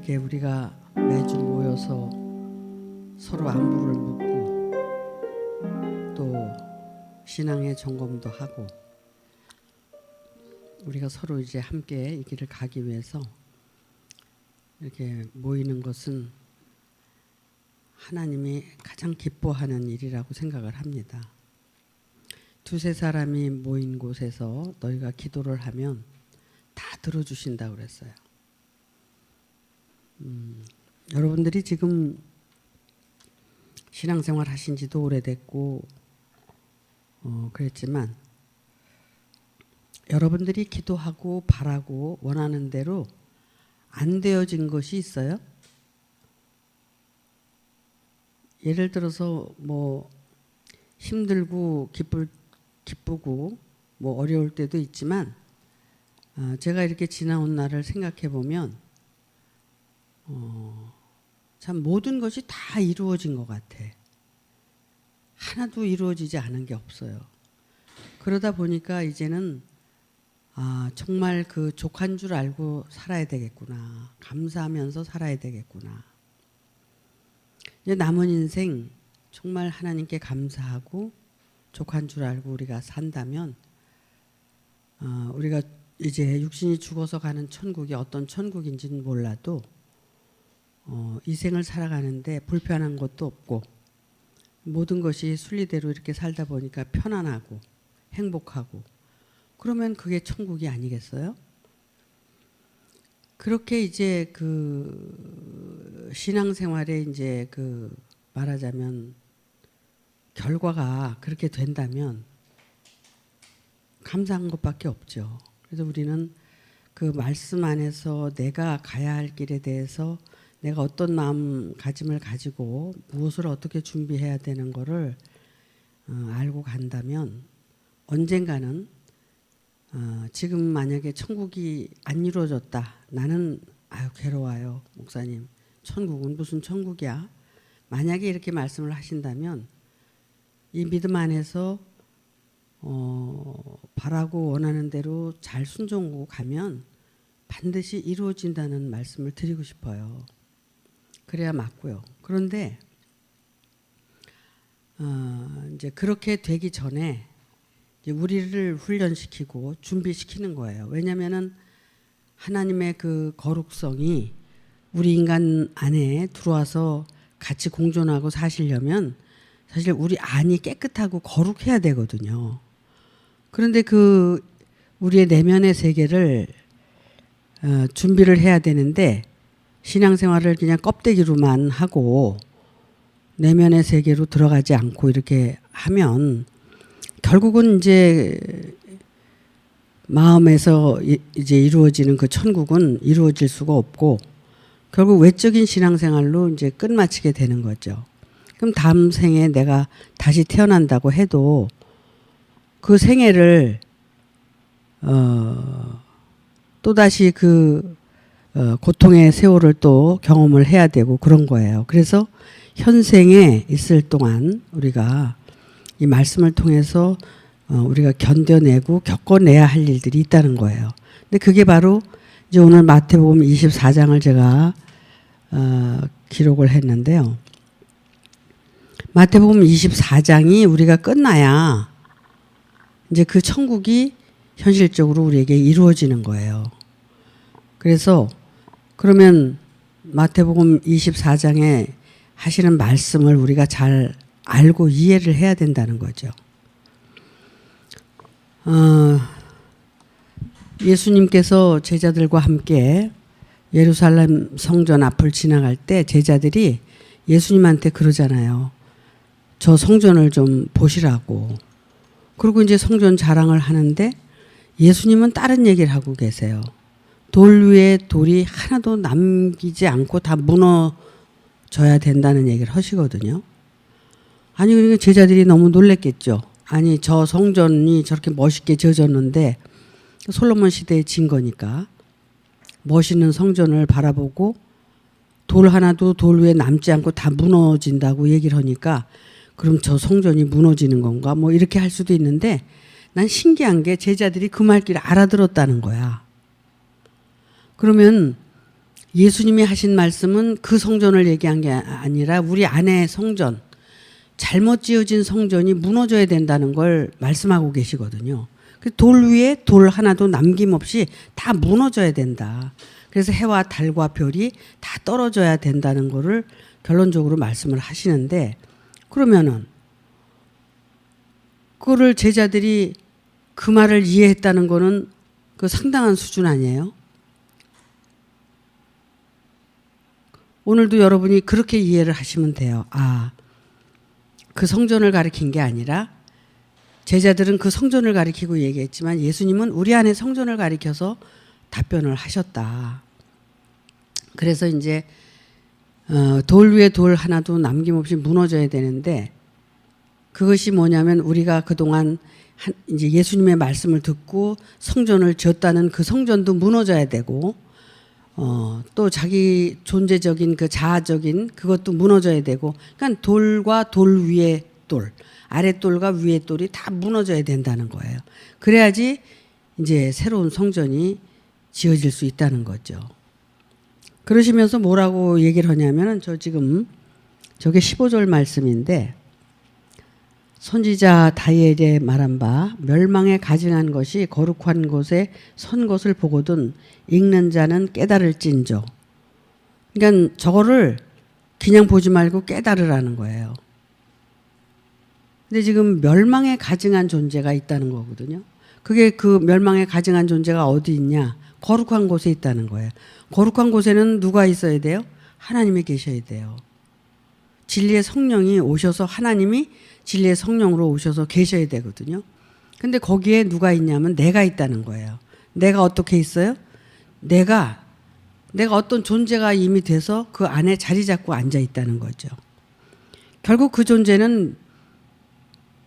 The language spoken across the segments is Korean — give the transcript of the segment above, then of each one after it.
이렇게 우리가 매주 모여서 서로 안부를 묻고 또 신앙의 점검도 하고 우리가 서로 이제 함께 이 길을 가기 위해서 이렇게 모이는 것은 하나님이 가장 기뻐하는 일이라고 생각을 합니다. 두세 사람이 모인 곳에서 너희가 기도를 하면 다 들어주신다고 그랬어요. 여러분들이 지금 신앙생활 하신 지도 오래됐고 그랬지만 여러분들이 기도하고 바라고 원하는 대로 안 되어진 것이 있어요? 예를 들어서 뭐 힘들고 기쁘고 뭐 어려울 때도 있지만 제가 이렇게 지나온 날을 생각해 보면 참 모든 것이 다 이루어진 것 같아. 하나도 이루어지지 않은 게 없어요. 그러다 보니까 이제는 정말 그 족한 줄 알고 살아야 되겠구나. 감사하면서 살아야 되겠구나. 이제 남은 인생 정말 하나님께 감사하고 족한 줄 알고 우리가 산다면 우리가 이제 육신이 죽어서 가는 천국이 어떤 천국인지는 몰라도 이 생을 살아가는데 불편한 것도 없고 모든 것이 순리대로 이렇게 살다 보니까 편안하고 행복하고 그러면 그게 천국이 아니겠어요? 그렇게 이제 그 신앙생활에 이제 그 말하자면 결과가 그렇게 된다면 감사한 것밖에 없죠. 그래서 우리는 그 말씀 안에서 내가 가야 할 길에 대해서 내가 어떤 마음가짐을 가지고 무엇을 어떻게 준비해야 되는 거를 알고 간다면 언젠가는 지금 만약에 천국이 안 이루어졌다. 나는 괴로워요. 목사님. 천국은 무슨 천국이야. 만약에 이렇게 말씀을 하신다면 이 믿음 안에서 바라고 원하는 대로 잘 순종하고 가면 반드시 이루어진다는 말씀을 드리고 싶어요. 그래야 맞고요. 그런데 이제 그렇게 되기 전에 이제 우리를 훈련시키고 준비시키는 거예요. 왜냐하면은 하나님의 그 거룩성이 우리 인간 안에 들어와서 같이 공존하고 사시려면 사실 우리 안이 깨끗하고 거룩해야 되거든요. 그런데 그 우리의 내면의 세계를 준비를 해야 되는데 신앙생활을 그냥 껍데기로만 하고 내면의 세계로 들어가지 않고 이렇게 하면 결국은 이제 마음에서 이제 이루어지는 그 천국은 이루어질 수가 없고 결국 외적인 신앙생활로 이제 끝마치게 되는 거죠. 그럼 다음 생에 내가 다시 태어난다고 해도 그 생애를 또다시 그 고통의 세월을 또 경험을 해야 되고 그런 거예요. 그래서 현생에 있을 동안 우리가 이 말씀을 통해서 우리가 견뎌내고 겪어내야 할 일들이 있다는 거예요. 근데 그게 바로 이제 오늘 마태복음 24장을 제가 기록을 했는데요. 마태복음 24장이 우리가 끝나야 이제 그 천국이 현실적으로 우리에게 이루어지는 거예요. 그래서 그러면 마태복음 24장에 하시는 말씀을 우리가 잘 알고 이해를 해야 된다는 거죠. 예수님께서 제자들과 함께 예루살렘 성전 앞을 지나갈 때 제자들이 예수님한테 그러잖아요. 저 성전을 좀 보시라고. 그리고 이제 성전 자랑을 하는데 예수님은 다른 얘기를 하고 계세요. 돌 위에 돌이 하나도 남기지 않고 다 무너져야 된다는 얘기를 하시거든요. 아니 그러니까 제자들이 너무 놀랬겠죠. 아니 저 성전이 저렇게 멋있게 지어졌는데 솔로몬 시대에 진 거니까 멋있는 성전을 바라보고 돌 하나도 돌 위에 남지 않고 다 무너진다고 얘기를 하니까 그럼 저 성전이 무너지는 건가 뭐 이렇게 할 수도 있는데 난 신기한 게 제자들이 그 말귀를 알아들었다는 거야. 그러면 예수님이 하신 말씀은 그 성전을 얘기한 게 아니라 우리 안의 성전, 잘못 지어진 성전이 무너져야 된다는 걸 말씀하고 계시거든요. 돌 위에 돌 하나도 남김없이 다 무너져야 된다. 그래서 해와 달과 별이 다 떨어져야 된다는 거를 결론적으로 말씀을 하시는데, 그러면은 그거를 제자들이 그 말을 이해했다는 거는 그 상당한 수준 아니에요? 오늘도 여러분이 그렇게 이해를 하시면 돼요. 아, 그 성전을 가리킨 게 아니라 제자들은 그 성전을 가리키고 얘기했지만 예수님은 우리 안에 성전을 가리켜서 답변을 하셨다. 그래서 이제 돌 위에 돌 하나도 남김없이 무너져야 되는데, 그것이 뭐냐면 우리가 그동안 이제 예수님의 말씀을 듣고 성전을 지었다는 그 성전도 무너져야 되고, 또 자기 존재적인 그 자아적인 그것도 무너져야 되고, 그러니까 돌과 돌 위에 돌, 아랫돌과 위에 돌이 다 무너져야 된다는 거예요. 그래야지 이제 새로운 성전이 지어질 수 있다는 거죠. 그러시면서 뭐라고 얘기를 하냐면은, 저 지금 저게 15절 말씀인데, 선지자 다니엘의 말한 바 멸망에 가증한 것이 거룩한 곳에 선 것을 보거든 읽는 자는 깨달을진저. 그러니까 저거를 그냥 보지 말고 깨달으라는 거예요. 근데 지금 멸망에 가증한 존재가 있다는 거거든요. 그게 그 멸망에 가증한 존재가 어디 있냐? 거룩한 곳에 있다는 거예요. 거룩한 곳에는 누가 있어야 돼요? 하나님이 계셔야 돼요. 진리의 성령이 오셔서, 하나님이 진리의 성령으로 오셔서 계셔야 되거든요. 근데 거기에 누가 있냐면 내가 있다는 거예요. 내가 어떻게 있어요? 내가 어떤 존재가 이미 돼서 그 안에 자리 잡고 앉아 있다는 거죠. 결국 그 존재는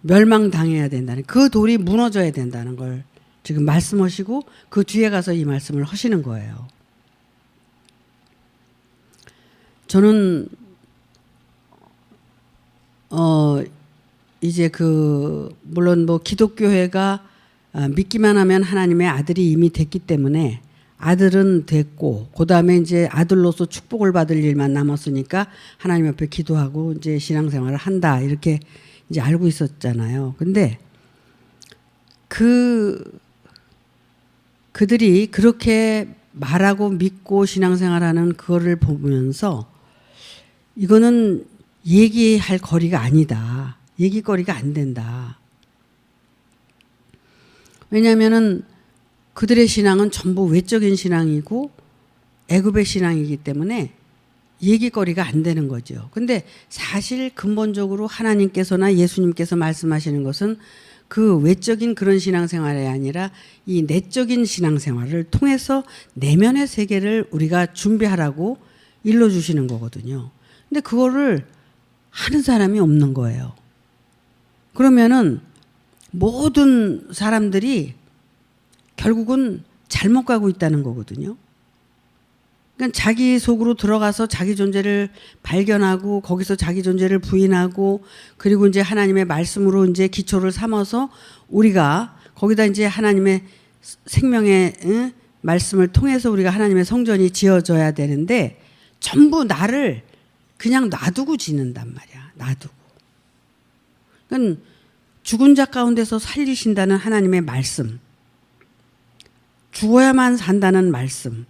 멸망당해야 된다는, 그 돌이 무너져야 된다는 걸 지금 말씀하시고 그 뒤에 가서 이 말씀을 하시는 거예요. 저는 이제 물론 뭐 기독교회가 믿기만 하면 하나님의 아들이 이미 됐기 때문에 아들은 됐고, 그 다음에 이제 아들로서 축복을 받을 일만 남았으니까 하나님 앞에 기도하고 이제 신앙생활을 한다, 이렇게 이제 알고 있었잖아요. 근데 그들이 그렇게 말하고 믿고 신앙생활하는 그거를 보면서 이거는 얘기할 거리가 아니다. 얘기거리가 안 된다. 왜냐하면은 그들의 신앙은 전부 외적인 신앙이고 애굽의 신앙이기 때문에 얘기거리가 안 되는 거죠. 근데 사실 근본적으로 하나님께서나 예수님께서 말씀하시는 것은 그 외적인 그런 신앙생활이 아니라 이 내적인 신앙생활을 통해서 내면의 세계를 우리가 준비하라고 일러주시는 거거든요. 근데 그거를 하는 사람이 없는 거예요. 그러면은 모든 사람들이 결국은 잘못 가고 있다는 거거든요. 그러니까 자기 속으로 들어가서 자기 존재를 발견하고 거기서 자기 존재를 부인하고, 그리고 이제 하나님의 말씀으로 이제 기초를 삼아서 우리가 거기다 이제 하나님의 생명의 말씀을 통해서 우리가 하나님의 성전이 지어져야 되는데, 전부 나를 그냥 놔두고 지는단 말이야. 놔두고. 그러니까 죽은 자 가운데서 살리신다는 하나님의 말씀, 죽어야만 산다는 말씀,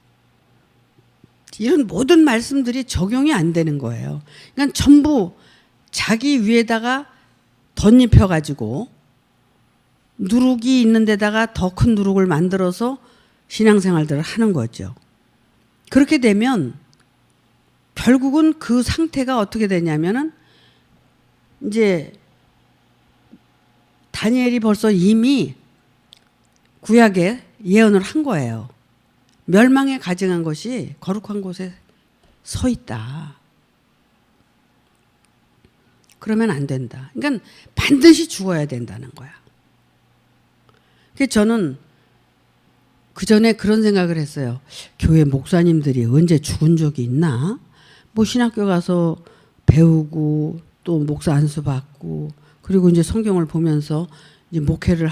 이런 모든 말씀들이 적용이 안 되는 거예요. 그러니까 전부 자기 위에다가 덧입혀가지고 누룩이 있는 데다가 더 큰 누룩을 만들어서 신앙생활들을 하는 거죠. 그렇게 되면 결국은 그 상태가 어떻게 되냐면은 이제 다니엘이 벌써 이미 구약에 예언을 한 거예요. 멸망에 가증한 것이 거룩한 곳에 서 있다. 그러면 안 된다. 그러니까 반드시 죽어야 된다는 거야. 그래서 저는 그 전에 그런 생각을 했어요. 교회 목사님들이 언제 죽은 적이 있나? 뭐 신학교 가서 배우고 또 목사 안수 받고 그리고 이제 성경을 보면서 이제 목회를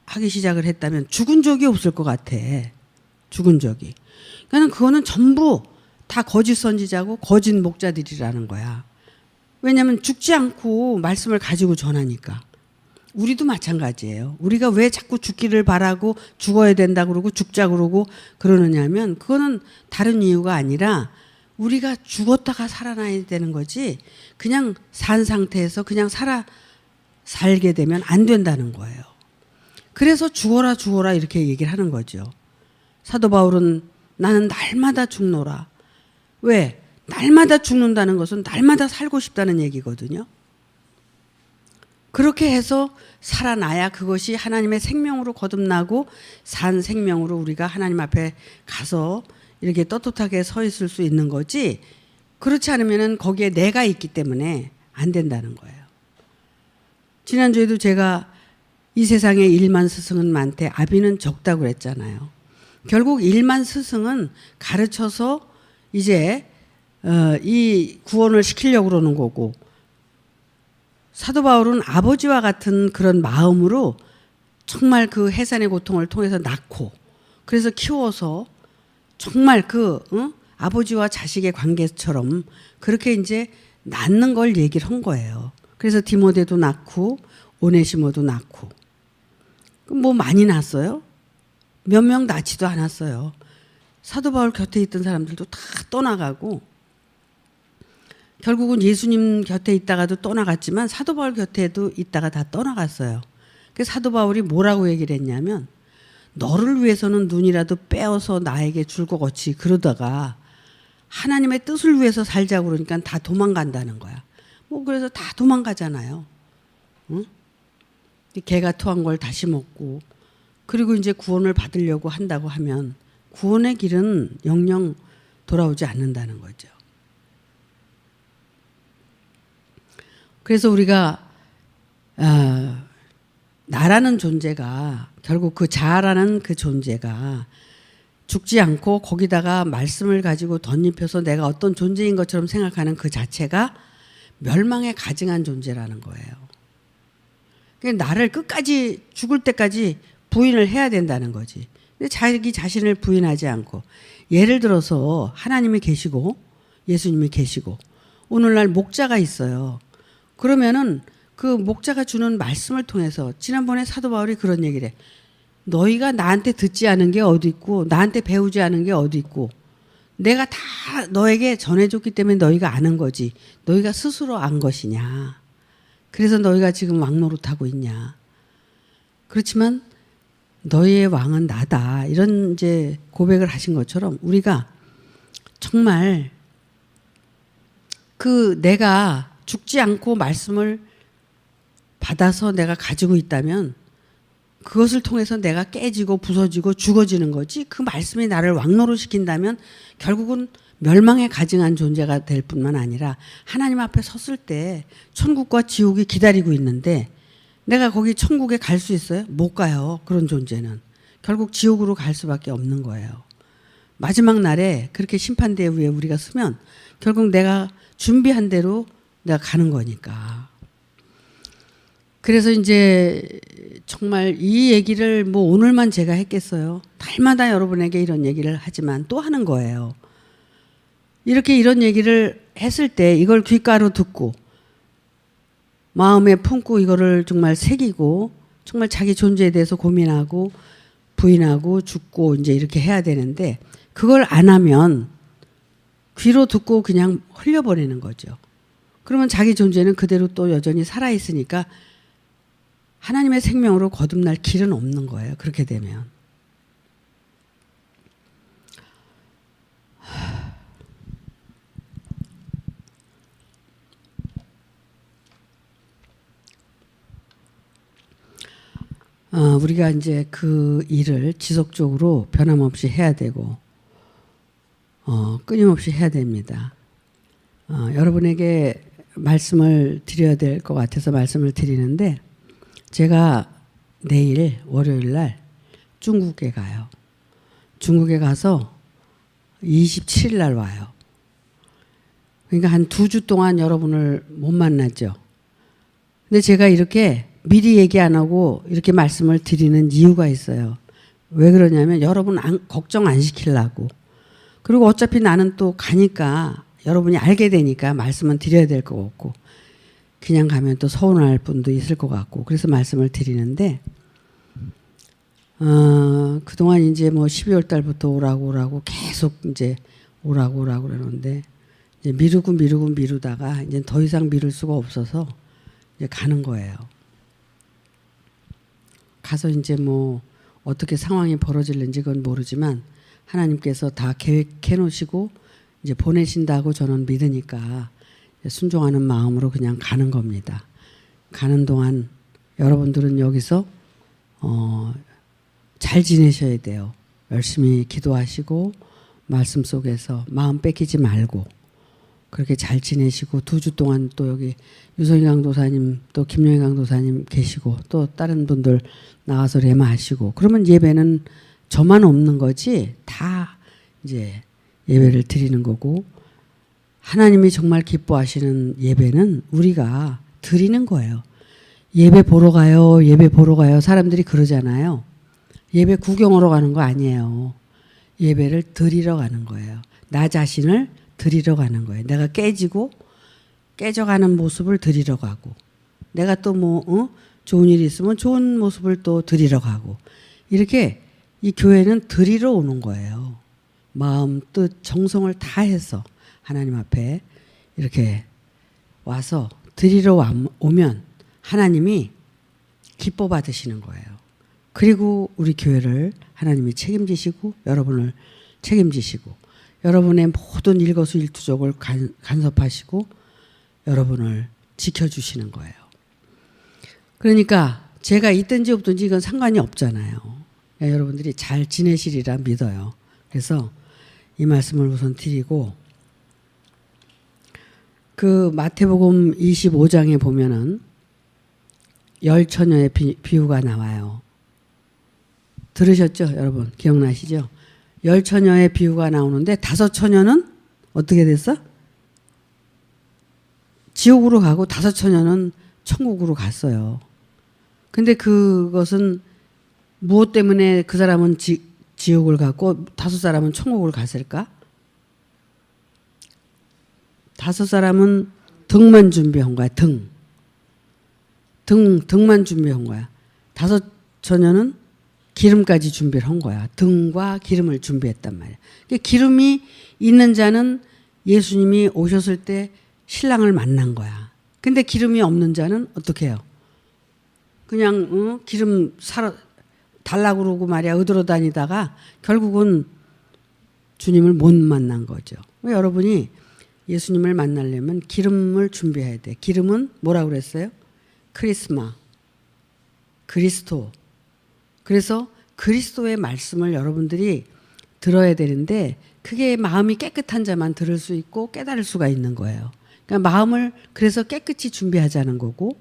하기 시작을 했다면 죽은 적이 없을 것 같아. 죽은 적이. 그러니까 그거는 전부 다 거짓 선지자고 거짓 목자들이라는 거야. 왜냐하면 죽지 않고 말씀을 가지고 전하니까. 우리도 마찬가지예요. 우리가 왜 자꾸 죽기를 바라고 죽어야 된다 그러고 죽자 그러고 그러느냐 하면 그거는 다른 이유가 아니라 우리가 죽었다가 살아나야 되는 거지 그냥 산 상태에서 그냥 살게 되면 안 된다는 거예요. 그래서 죽어라 죽어라 이렇게 얘기를 하는 거죠. 사도 바울은 나는 날마다 죽노라. 왜? 날마다 죽는다는 것은 날마다 살고 싶다는 얘기거든요. 그렇게 해서 살아나야 그것이 하나님의 생명으로 거듭나고 산 생명으로 우리가 하나님 앞에 가서 이렇게 떳떳하게 서 있을 수 있는 거지 그렇지 않으면 거기에 내가 있기 때문에 안 된다는 거예요. 지난주에도 제가 이 세상에 일만 스승은 많대 아비는 적다고 그랬잖아요. 결국 일만 스승은 가르쳐서 이제 이 구원을 시키려고 그러는 거고 사도 바울은 아버지와 같은 그런 마음으로 정말 그 해산의 고통을 통해서 낳고 그래서 키워서 정말 아버지와 자식의 관계처럼 그렇게 이제 낳는 걸 얘기를 한 거예요. 그래서 디모데도 낳고 오네시모도 낳고 뭐 많이 낳았어요? 몇 명 낳지도 않았어요. 사도 바울 곁에 있던 사람들도 다 떠나가고 결국은 예수님 곁에 있다가도 떠나갔지만 사도 바울 곁에도 있다가 다 떠나갔어요. 그래서 사도 바울이 뭐라고 얘기를 했냐면 너를 위해서는 눈이라도 빼어서 나에게 줄 것 같이 그러다가 하나님의 뜻을 위해서 살자고 그러니까 다 도망간다는 거야. 뭐 그래서 다 도망가잖아요. 응? 개가 토한 걸 다시 먹고 그리고 이제 구원을 받으려고 한다고 하면 구원의 길은 영영 돌아오지 않는다는 거죠. 그래서 우리가 나라는 존재가 결국 그 자아라는 그 존재가 죽지 않고 거기다가 말씀을 가지고 덧입혀서 내가 어떤 존재인 것처럼 생각하는 그 자체가 멸망에 가증한 존재라는 거예요. 그러니까 나를 끝까지 죽을 때까지 부인을 해야 된다는 거지. 근데 자기 자신을 부인하지 않고 예를 들어서 하나님이 계시고 예수님이 계시고 오늘날 목자가 있어요. 그러면은 그 목자가 주는 말씀을 통해서 지난번에 사도 바울이 그런 얘기를 해. 너희가 나한테 듣지 않은 게 어디 있고 나한테 배우지 않은 게 어디 있고 내가 다 너에게 전해줬기 때문에 너희가 아는 거지. 너희가 스스로 안 것이냐. 그래서 너희가 지금 왕노릇하고 있냐. 그렇지만 너희의 왕은 나다. 이런 이제 고백을 하신 것처럼 우리가 정말 그 내가 죽지 않고 말씀을 받아서 내가 가지고 있다면 그것을 통해서 내가 깨지고 부서지고 죽어지는 거지 그 말씀이 나를 왕노릇시킨다면 결국은 멸망에 가증한 존재가 될 뿐만 아니라 하나님 앞에 섰을 때 천국과 지옥이 기다리고 있는데 내가 거기 천국에 갈 수 있어요? 못 가요. 그런 존재는. 결국 지옥으로 갈 수밖에 없는 거예요. 마지막 날에 그렇게 심판대 위에 우리가 서면 결국 내가 준비한 대로 내가 가는 거니까. 그래서 이제 정말 이 얘기를 뭐 오늘만 제가 했겠어요. 날마다 여러분에게 이런 얘기를 하지만 또 하는 거예요. 이렇게 이런 얘기를 했을 때 이걸 귓가로 듣고 마음에 품고 이거를 정말 새기고 정말 자기 존재에 대해서 고민하고 부인하고 죽고 이제 이렇게 해야 되는데 그걸 안 하면 귀로 듣고 그냥 흘려버리는 거죠. 그러면 자기 존재는 그대로 또 여전히 살아있으니까 하나님의 생명으로 거듭날 길은 없는 거예요. 그렇게 되면. 우리가 이제 그 일을 지속적으로 변함없이 해야 되고 끊임없이 해야 됩니다. 여러분에게 말씀을 드려야 될 것 같아서 말씀을 드리는데 제가 내일 월요일 날 중국에 가요. 중국에 가서 27일 날 와요. 그러니까 한 2주 동안 여러분을 못 만났죠. 근데 제가 이렇게 미리 얘기 안 하고 이렇게 말씀을 드리는 이유가 있어요. 왜 그러냐면 여러분 걱정 안 시키려고. 그리고 어차피 나는 또 가니까 여러분이 알게 되니까 말씀은 드려야 될 것 같고 그냥 가면 또 서운할 분도 있을 것 같고 그래서 말씀을 드리는데 그동안 이제 뭐 12월 달부터 오라고 계속 이제 오라고 그러는데 이제 미루다가 이제 더 이상 미룰 수가 없어서 이제 가는 거예요. 가서 이제 뭐 어떻게 상황이 벌어질는지 그건 모르지만 하나님께서 다 계획해 놓으시고 이제 보내신다고 저는 믿으니까 순종하는 마음으로 그냥 가는 겁니다. 가는 동안 여러분들은 여기서 잘 지내셔야 돼요. 열심히 기도하시고 말씀 속에서 마음 뺏기지 말고 그렇게 잘 지내시고 2주 동안 또 여기 유성희 강도사님 또 김영희 강도사님 계시고 또 다른 분들 나와서 레마하시고 그러면 예배는 저만 없는 거지 다 이제 예배를 드리는 거고 하나님이 정말 기뻐하시는 예배는 우리가 드리는 거예요. 예배 보러 가요. 예배 보러 가요. 사람들이 그러잖아요. 예배 구경하러 가는 거 아니에요. 예배를 드리러 가는 거예요. 나 자신을 드리러 가는 거예요. 내가 깨져가는 모습을 드리러 가고 내가 또 뭐 좋은 일이 있으면 좋은 모습을 또 드리러 가고 이렇게 이 교회는 드리러 오는 거예요. 마음, 뜻, 정성을 다해서 하나님 앞에 이렇게 와서 드리러 오면 하나님이 기뻐 받으시는 거예요. 그리고 우리 교회를 하나님이 책임지시고 여러분을 책임지시고 여러분의 모든 일거수일투족을 간섭하시고 여러분을 지켜주시는 거예요. 그러니까 제가 있든지 없든지 이건 상관이 없잖아요. 여러분들이 잘 지내시리라 믿어요. 그래서 이 말씀을 우선 드리고 그 마태복음 25장에 보면은 열처녀의 비유가 나와요. 들으셨죠? 여러분 기억나시죠? 열처녀의 비유가 나오는데 5처녀는 어떻게 됐어? 지옥으로 가고 5처녀는 천국으로 갔어요. 근데 그것은 무엇 때문에 그 사람은 지옥을 갔고 5사람은 천국을 갔을까? 5사람은 등만 준비한 거야. 등만 준비한 거야. 5처녀는 기름까지 준비를 한 거야. 등과 기름을 준비했단 말이야. 기름이 있는 자는 예수님이 오셨을 때 신랑을 만난 거야. 근데 기름이 없는 자는 어떻게 해요? 그냥 기름 달라고 그러고 말이야 얻으러 다니다가 결국은 주님을 못 만난 거죠. 여러분이 예수님을 만나려면 기름을 준비해야 돼. 기름은 뭐라고 그랬어요? 크리스마, 그리스도. 그래서 그리스도의 말씀을 여러분들이 들어야 되는데 그게 마음이 깨끗한 자만 들을 수 있고 깨달을 수가 있는 거예요. 그러니까 마음을 그래서 깨끗이 준비하자는 거고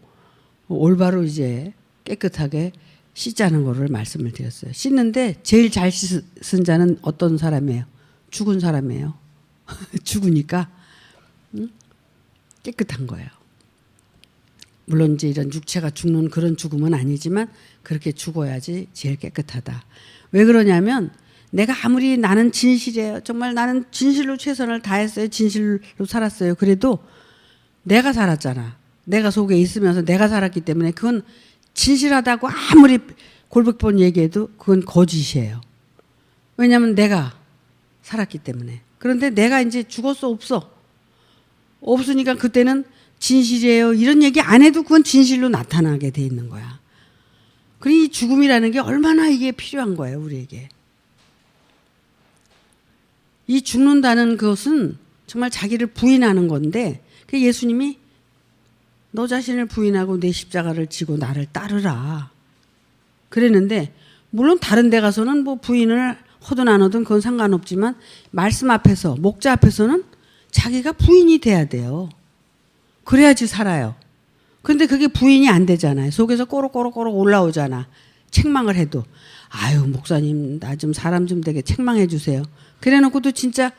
올바로 이제 깨끗하게 씻자는 거를 말씀을 드렸어요. 씻는데 제일 잘 씻은 자는 어떤 사람이에요? 죽은 사람이에요. 죽으니까 깨끗한 거예요. 물론 이제 이런 육체가 죽는 그런 죽음은 아니지만 그렇게 죽어야지 제일 깨끗하다. 왜 그러냐면 내가 아무리 나는 진실이에요. 정말 나는 진실로 최선을 다했어요. 진실로 살았어요. 그래도 내가 살았잖아. 내가 속에 있으면서 내가 살았기 때문에 그건 진실하다고 아무리 골백번 얘기해도 그건 거짓이에요. 왜냐하면 내가 살았기 때문에. 그런데 내가 이제 죽었어 없어? 없으니까 그때는 진실이에요. 이런 얘기 안 해도 그건 진실로 나타나게 돼 있는 거야. 그리고 이 죽음이라는 게 얼마나 이게 필요한 거예요. 우리에게. 이 죽는다는 것은 정말 자기를 부인하는 건데 그 예수님이 너 자신을 부인하고 내 십자가를 지고 나를 따르라 그랬는데 물론 다른 데 가서는 뭐 부인을 하든 안 하든 그건 상관없지만 말씀 앞에서 목자 앞에서는 자기가 부인이 돼야 돼요. 그래야지 살아요. 그런데 그게 부인이 안 되잖아요. 속에서 꼬록꼬록꼬록 올라오잖아. 책망을 해도 아유 목사님 나 좀 사람 좀 되게 책망해 주세요. 그래놓고도 진짜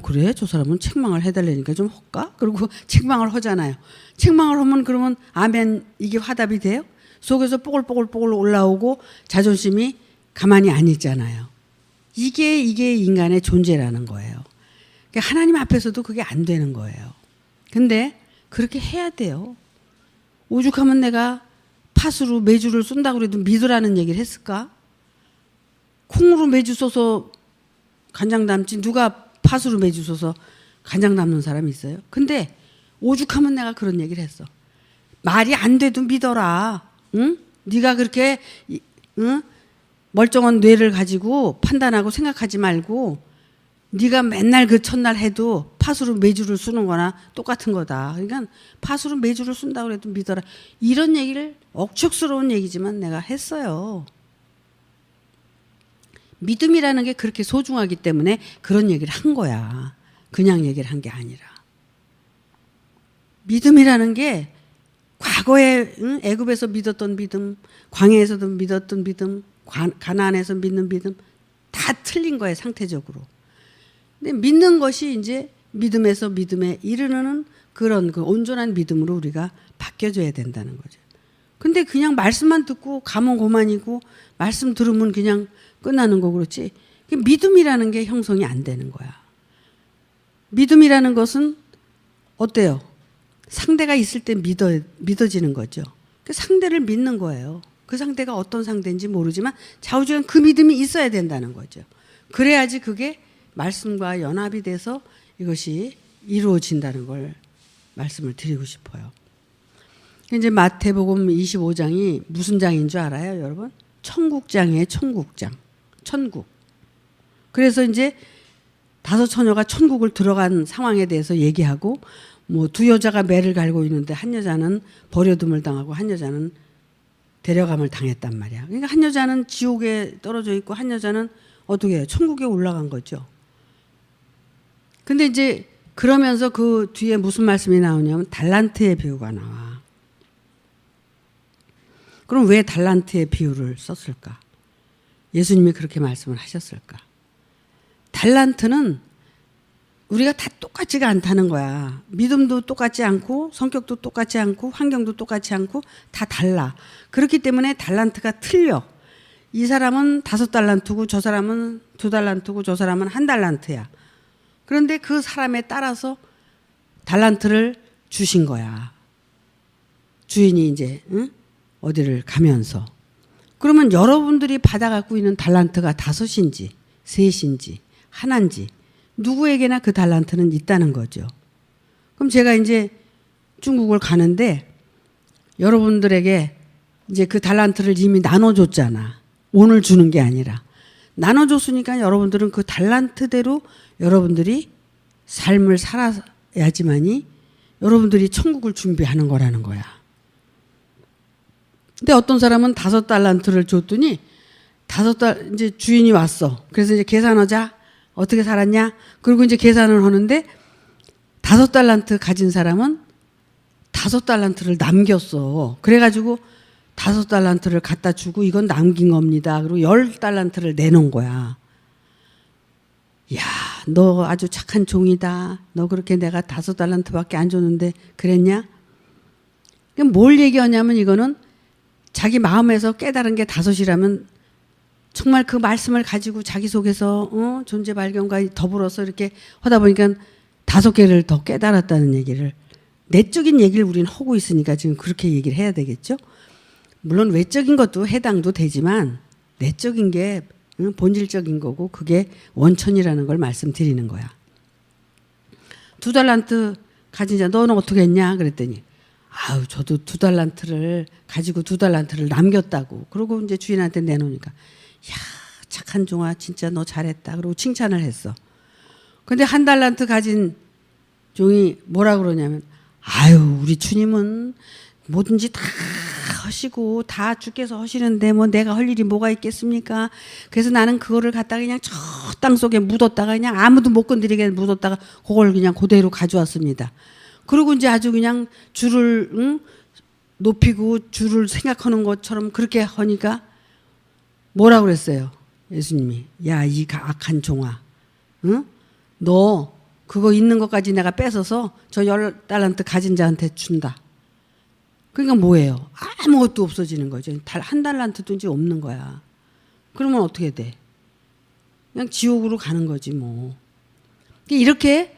그래 저 사람은 책망을 해달라니까 좀 할까? 그리고 책망을 하잖아요. 책망을 하면 그러면 아멘 이게 화답이 돼요? 속에서 뽀글뽀글뽀글 올라오고 자존심이 가만히 안 있잖아요. 이게 인간의 존재라는 거예요. 그러니까 하나님 앞에서도 그게 안 되는 거예요. 근데 그렇게 해야 돼요. 오죽하면 내가 팥으로 메주를 쏜다고 해도 믿으라는 얘기를 했을까? 콩으로 메주 써서 간장 담지 누가 팥으로 메주 써서 간장 담는 사람이 있어요? 근데 오죽하면 내가 그런 얘기를 했어. 말이 안 돼도 믿어라. 응? 네가 그렇게 응? 멀쩡한 뇌를 가지고 판단하고 생각하지 말고 네가 맨날 그 첫날 해도 팥으로 메주를 쑤는 거나 똑같은 거다. 그러니까 팥으로 메주를 쏜다고 해도 믿어라. 이런 얘기를 억척스러운 얘기지만 내가 했어요. 믿음이라는 게 그렇게 소중하기 때문에 그런 얘기를 한 거야. 그냥 얘기를 한 게 아니라. 믿음이라는 게 과거에 애굽에서 믿었던 믿음, 광야에서도 믿었던 믿음, 가나안에서 믿는 믿음 다 틀린 거예요, 상태적으로. 근데 믿는 것이 이제 믿음에서 믿음에 이르는 그런 그 온전한 믿음으로 우리가 바뀌어져야 된다는 거죠. 근데 그냥 말씀만 듣고 가면 고만이고 말씀 들으면 그냥 끝나는 거 그렇지. 믿음이라는 게 형성이 안 되는 거야. 믿음이라는 것은 어때요? 상대가 있을 때 믿어지는 거죠. 그 상대를 믿는 거예요. 그 상대가 어떤 상대인지 모르지만 좌우지간 그 믿음이 있어야 된다는 거죠. 그래야지 그게 말씀과 연합이 돼서 이것이 이루어진다는 걸 말씀을 드리고 싶어요. 이제 마태복음 25장이 무슨 장인 줄 알아요, 여러분? 천국장이에요, 천국장. 천국. 그래서 이제 5 처녀가 천국을 들어간 상황에 대해서 얘기하고 뭐 2 여자가 매를 갈고 있는데 한 여자는 버려둠을 당하고 한 여자는 데려감을 당했단 말이야. 그러니까 한 여자는 지옥에 떨어져 있고 한 여자는 어떻게 해요? 천국에 올라간 거죠. 근데 이제 그러면서 그 뒤에 무슨 말씀이 나오냐면 달란트의 비유가 나와. 그럼 왜 달란트의 비유를 썼을까? 예수님이 그렇게 말씀을 하셨을까? 달란트는 우리가 다 똑같지가 않다는 거야. 믿음도 똑같지 않고 성격도 똑같지 않고 환경도 똑같지 않고 다 달라. 그렇기 때문에 달란트가 틀려. 이 사람은 5달란트고 저 사람은 2달란트고 저 사람은 1달란트야. 그런데 그 사람에 따라서 달란트를 주신 거야. 주인이 이제 어디를 가면서. 그러면 여러분들이 받아갖고 있는 달란트가 5인지 3인지 하나인지 누구에게나 그 달란트는 있다는 거죠. 그럼 제가 이제 중국을 가는데 여러분들에게 이제 그 달란트를 이미 나눠줬잖아. 오늘 주는 게 아니라. 나눠줬으니까 여러분들은 그 달란트대로 여러분들이 삶을 살아야지만이 여러분들이 천국을 준비하는 거라는 거야. 근데 어떤 사람은 5달란트를 줬더니 이제 주인이 왔어. 그래서 이제 계산하자. 어떻게 살았냐? 그리고 이제 계산을 하는데 5달란트 가진 사람은 5달란트를 남겼어. 그래가지고 5달란트를 갖다 주고 이건 남긴 겁니다. 그리고 10달란트를 내놓은 거야. 야, 너 아주 착한 종이다. 너 그렇게 내가 5달란트밖에 안 줬는데 그랬냐? 뭘 얘기하냐면 이거는 자기 마음에서 깨달은 게 5이라면 정말 그 말씀을 가지고 자기 속에서 존재 발견과 더불어서 이렇게 하다 보니까 5개를 더 깨달았다는 얘기를 내적인 얘기를 우리는 하고 있으니까 지금 그렇게 얘기를 해야 되겠죠. 물론 외적인 것도 해당도 되지만 내적인 게 본질적인 거고 그게 원천이라는 걸 말씀드리는 거야. 2달란트 가진 자 너는 어떻게 했냐 그랬더니 아유 저도 2달란트를 가지고 2달란트를 남겼다고. 그러고 이제 주인한테 내놓으니까 야 착한 종아 진짜 너 잘했다. 그리고 칭찬을 했어. 근데 1달란트 가진 종이 뭐라 그러냐면 아유 우리 주님은 뭐든지 다 하시고 다 주께서 하시는데 뭐 내가 할 일이 뭐가 있겠습니까? 그래서 나는 그거를 갖다가 그냥 저 땅 속에 묻었다가 그냥 아무도 못 건드리게 묻었다가 그걸 그냥 그대로 가져왔습니다. 그리고 이제 아주 그냥 주를 높이고 주를 생각하는 것처럼 그렇게 하니까 뭐라 그랬어요? 예수님이 야 이 악한 종아 너 그거 있는 것까지 내가 뺏어서 저 10달란트 가진 자한테 준다. 그러니까 뭐예요? 아무것도 없어지는 거죠. 1달란트도 이제 없는 거야. 그러면 어떻게 돼? 그냥 지옥으로 가는 거지 뭐. 이렇게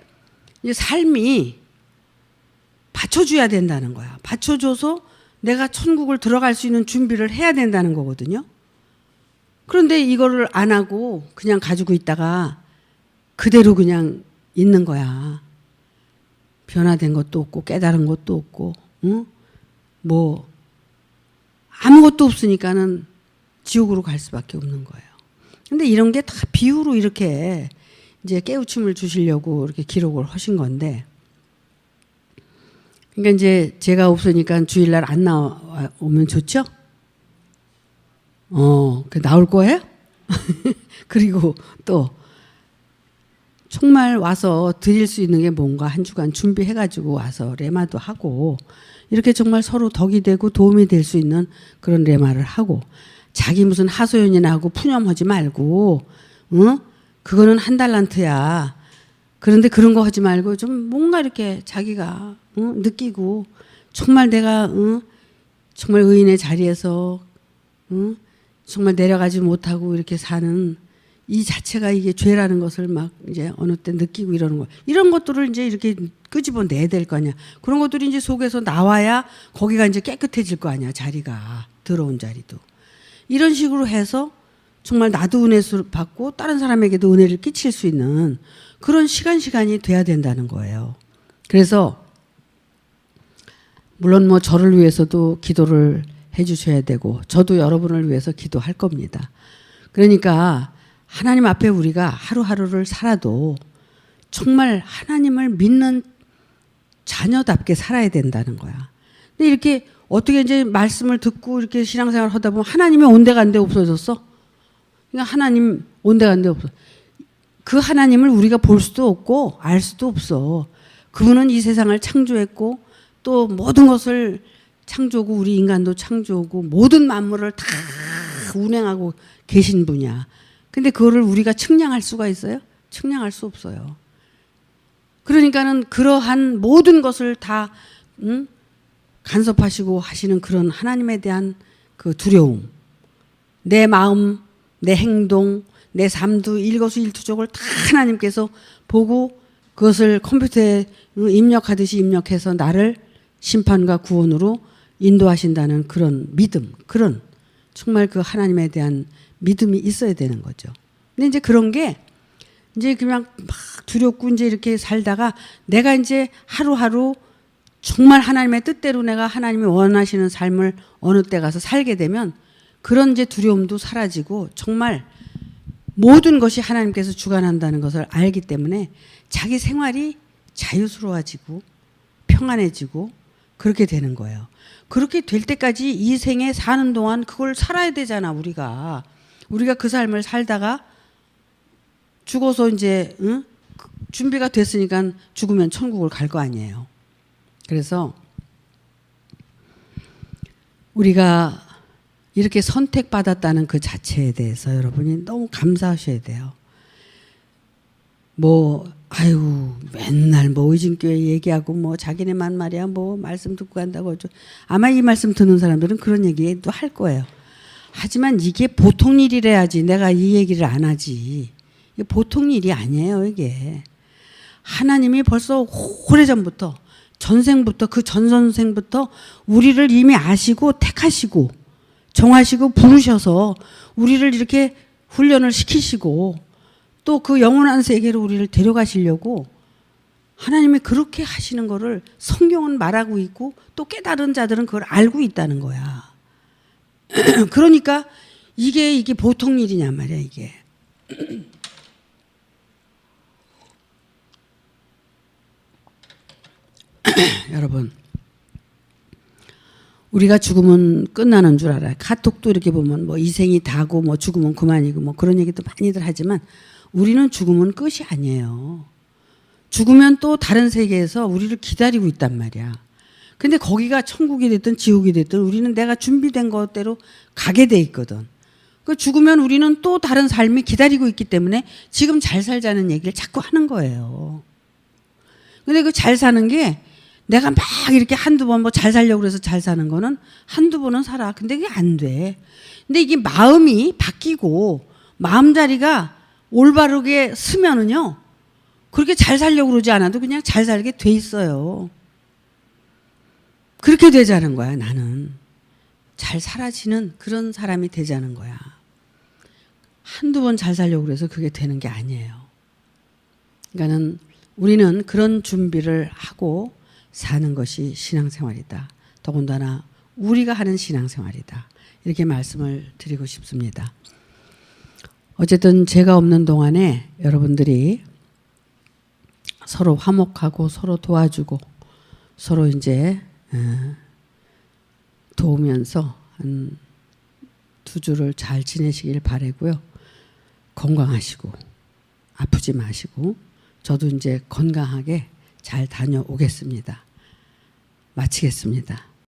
이제 삶이 받쳐줘야 된다는 거야. 받쳐줘서 내가 천국을 들어갈 수 있는 준비를 해야 된다는 거거든요. 그런데 이거를 안 하고 그냥 가지고 있다가 그대로 그냥 있는 거야. 변화된 것도 없고 깨달은 것도 없고, 응? 뭐 아무것도 없으니까는 지옥으로 갈 수밖에 없는 거예요. 근데 이런 게 다 비유로 이렇게 이제 깨우침을 주시려고 이렇게 기록을 하신 건데, 그러니까 이제 제가 없으니까 주일날 안 나오면 좋죠? 그 나올 거예요? 그리고 또 정말 와서 드릴 수 있는 게 뭔가 한 주간 준비해가지고 와서 레마도 하고 이렇게 정말 서로 덕이 되고 도움이 될 수 있는 그런 레마를 하고, 자기 무슨 하소연이나 하고 푸념하지 말고, 응? 그거는 한 달란트야. 그런데 그런 거 하지 말고 좀 뭔가 이렇게 자기가 느끼고 정말 내가 정말 의인의 자리에서 정말 내려가지 못하고 이렇게 사는 이 자체가 이게 죄라는 것을 막 이제 어느 때 느끼고 이러는 거. 이런 것들을 이제 이렇게 끄집어 내야 될 거 아니야. 그런 것들이 이제 속에서 나와야 거기가 이제 깨끗해질 거 아니야. 자리가. 들어온 자리도. 이런 식으로 해서 정말 나도 은혜를 받고 다른 사람에게도 은혜를 끼칠 수 있는 그런 시간이 돼야 된다는 거예요. 그래서 물론 뭐 저를 위해서도 기도를 해 주셔야 되고 저도 여러분을 위해서 기도할 겁니다. 그러니까 하나님 앞에 우리가 하루하루를 살아도 정말 하나님을 믿는 자녀답게 살아야 된다는 거야. 근데 이렇게 어떻게 이제 말씀을 듣고 이렇게 신앙생활 하다 보면 하나님이 온데간데 없어졌어? 그러니까 하나님 온데간데 없어. 그 하나님을 우리가 볼 수도 없고 알 수도 없어. 그분은 이 세상을 창조했고 또 모든 것을 창조고 우리 인간도 창조고 모든 만물을 다 운행하고 계신 분이야. 근데 그거를 우리가 측량할 수가 있어요? 측량할 수 없어요. 그러니까는 그러한 모든 것을 다 간섭하시고 하시는 그런 하나님에 대한 그 두려움, 내 마음, 내 행동, 내 삶도 일거수일투족을 다 하나님께서 보고 그것을 컴퓨터에 입력하듯이 입력해서 나를 심판과 구원으로 인도하신다는 그런 믿음, 그런 정말 그 하나님에 대한 믿음이 있어야 되는 거죠. 근데 이제 그런 게 이제 그냥 막 두렵고 이제 이렇게 살다가 내가 이제 하루하루 정말 하나님의 뜻대로 내가 하나님이 원하시는 삶을 어느 때 가서 살게 되면 그런 이제 두려움도 사라지고 정말 모든 것이 하나님께서 주관한다는 것을 알기 때문에 자기 생활이 자유스러워지고 평안해지고 그렇게 되는 거예요. 그렇게 될 때까지 이 생에 사는 동안 그걸 살아야 되잖아, 우리가 그 삶을 살다가 죽어서 이제 준비가 됐으니까 죽으면 천국을 갈 거 아니에요. 그래서 우리가 이렇게 선택받았다는 그 자체에 대해서 여러분이 너무 감사하셔야 돼요. 뭐 아유 맨날 뭐 의진교회 얘기하고 뭐 자기네만 말이야 뭐 말씀 듣고 간다고 아마 이 말씀 듣는 사람들은 그런 얘기도 할 거예요. 하지만 이게 보통 일이래야지 내가 이 얘기를 안 하지. 이게 보통 일이 아니에요. 이게 하나님이 벌써 오래전부터 전생부터 그 전선생부터 우리를 이미 아시고 택하시고 정하시고 부르셔서 우리를 이렇게 훈련을 시키시고 또 그 영원한 세계로 우리를 데려가시려고 하나님이 그렇게 하시는 거를 성경은 말하고 있고 또 깨달은 자들은 그걸 알고 있다는 거야. 그러니까 이게 보통 일이냐 말이야 이게. 여러분 우리가 죽으면 끝나는 줄 알아요. 카톡도 이렇게 보면 뭐 이생이 다고 뭐 죽으면 그만이고 뭐 그런 얘기도 많이들 하지만 우리는 죽으면 끝이 아니에요. 죽으면 또 다른 세계에서 우리를 기다리고 있단 말이야. 근데 거기가 천국이 됐든 지옥이 됐든 우리는 내가 준비된 것대로 가게 돼 있거든. 그 죽으면 우리는 또 다른 삶이 기다리고 있기 때문에 지금 잘 살자는 얘기를 자꾸 하는 거예요. 근데 그 잘 사는 게 내가 막 이렇게 한두 번 뭐 잘 살려고 그래서 잘 사는 거는 한두 번은 살아. 근데 그게 안 돼. 근데 이게 마음이 바뀌고 마음자리가 올바르게 쓰면은요, 그렇게 잘 살려고 그러지 않아도 그냥 잘 살게 돼 있어요. 그렇게 되자는 거야, 나는. 잘 살아지는 그런 사람이 되자는 거야. 한두 번 잘 살려고 그래서 그게 되는 게 아니에요. 그러니까는 우리는 그런 준비를 하고 사는 것이 신앙생활이다. 더군다나 우리가 하는 신앙생활이다. 이렇게 말씀을 드리고 싶습니다. 어쨌든 제가 없는 동안에 여러분들이 서로 화목하고 서로 도와주고 서로 이제 도우면서 한 두 주를 잘 지내시길 바라고요. 건강하시고 아프지 마시고 저도 이제 건강하게 잘 다녀오겠습니다. 마치겠습니다.